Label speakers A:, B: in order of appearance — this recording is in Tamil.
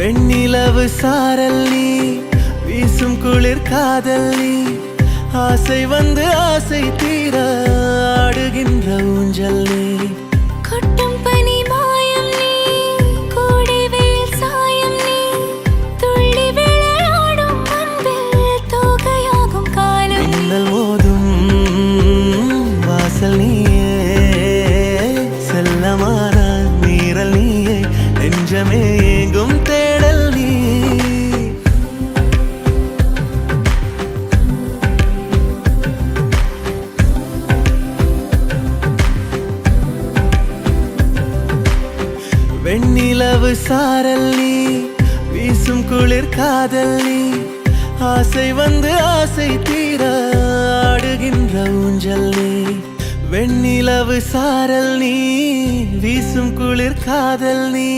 A: வெண்ணிலவு சாரல் நீ, வீசும் குளிர் காதல் நீ, ஆசை வந்து ஆசை தீர ஆடுகின்ற ஊஞ்சல் நீ.
B: கொட்டும் பனி மாயம் நீ, கோடை வெயில் சாயம் நீ, துள்ளி விளையாடும் அன்பில் தோகையாகும் காலம் நீ.
A: மின்னல் மோதும் வாசல் நீயே, செல்லமான நீரல் நீயே, நெஞ்சமே ஏங்கும் தேடல் நீ. வெண்ணிலவு சாரல் நீ, வீசும் குளிர் காதல் நீ, ஆசை வந்து ஆசை தீர ஆடுகின்ற ஊஞ்சல் நீ. வெண்ணிலவு சாரல் நீ, வீசும் குளிர் காதல் நீ,